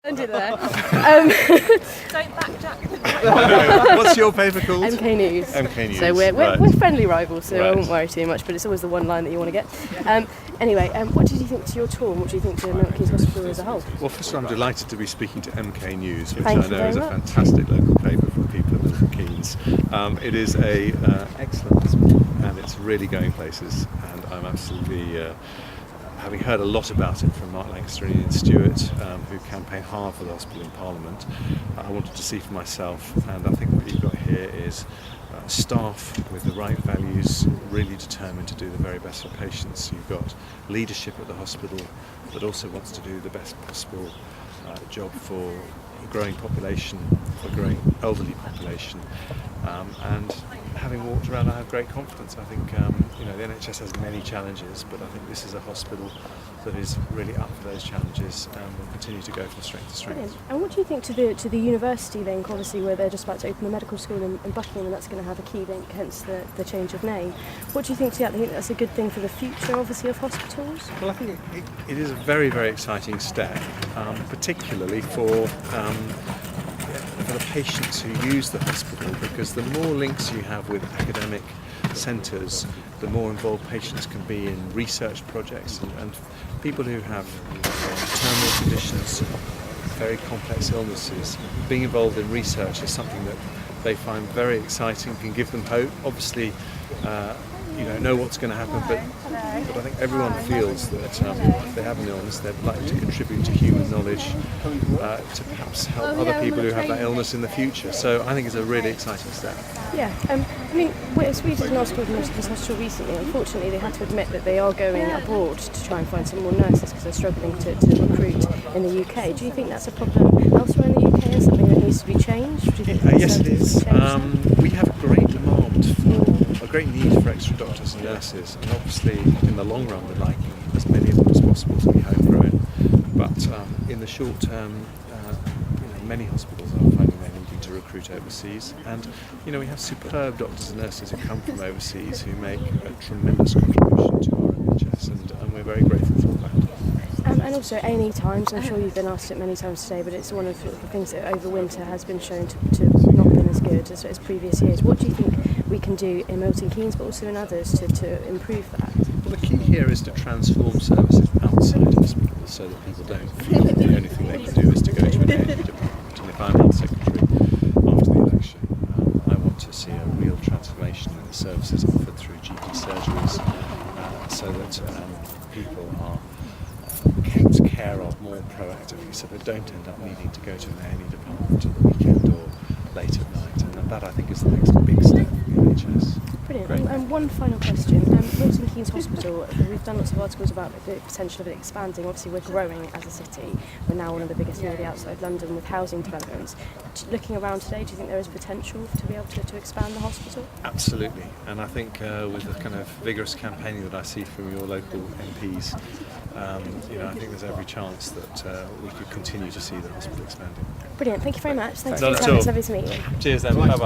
End it there. Don't backjack. What's your paper called? MK News. MK News. So we're friendly rivals, so I Right. won't worry too much, but it's always the one line that you want to get. Anyway, what did you think to your tour, and what do you think to Milton Keynes Hospital as a whole? Well, first of all, I'm delighted to be speaking to MK News, which Thank I you know very is a much. fantastic local paper for people at Milton Keynes. It is a excellent hospital, and it's really going places, and I'm absolutely having heard a lot about it from Mark Lancaster and Ian Stewart, who campaigned hard for the hospital in Parliament. I wanted to see for myself, and I think what you've got here is staff with the right values, really determined to do the very best for patients. You've got leadership at the hospital that also wants to do the best possible job for a growing population, for a growing elderly population, and having walked around, I have great confidence. I think the NHS has many challenges, but I think this is a hospital that is really up for those challenges and will continue to go from strength to strength. Brilliant. And what do you think to the university link, obviously, where they're just about to open a medical school in Buckingham, and that's going to have a key link, hence the change of name. What do you think to that? Do you think that's a good thing for the future, obviously, of hospitals? Well, I think it is a very, very exciting step, particularly for the patients who use the hospital, because the more links you have with academic centres, the more involved patients can be in research projects, and people who have terminal conditions, very complex illnesses, being involved in research is something that they find very exciting, can give them hope. Obviously, you don't know what's going to happen, but I think everyone feels that if they have an illness, they'd like to contribute to human knowledge to perhaps help other people who have that illness in the future. So I think it's a really exciting step. Yeah, we did an article from this hospital recently. Unfortunately, they had to admit that they are going abroad to try and find some more nurses because they're struggling to recruit in the UK. Do you think that's a problem elsewhere in the UK and something that needs to be changed? Do you think Yes, it is. We have a great demand for a great need for extra doctors and nurses, and obviously in the long run we'd like as many of them as possible to be homegrown. But in the short term, many hospitals are finding they're needing to recruit overseas, and we have superb doctors and nurses who come from overseas who make a tremendous contribution to our NHS, and we're very grateful for that. And also A&E times, I'm sure you've been asked it many times today, but it's one of the things that over winter has been shown to not been as good as previous years. What do you think we can do in Milton Keynes, but also in others, to improve that? Well, the key here is to transform services outside hospitals so that people don't feel that the only thing they can do is to go to an A&E department. And if I'm health secretary after the election, I want to see a real transformation in the services offered through GP surgeries, so that people are kept care of more proactively, so they don't end up needing to go to an A&E department at the weekend or late at night. And that, I think, is the next big step for the NHS. Brilliant. And one final question. Milton Keynes Hospital, we've done lots of articles about the potential of it expanding. Obviously, we're growing as a city. We're now one of the biggest nearly outside London with housing developments. Looking around today, do you think there is potential to be able to expand the hospital? Absolutely. And I think with the kind of vigorous campaigning that I see from your local MPs, I think there's every chance that we could continue to see the hospital expanding. Brilliant. Thank you very much. Thanks Not for at your time. all. It's lovely to meet you. Cheers then. Bye-bye.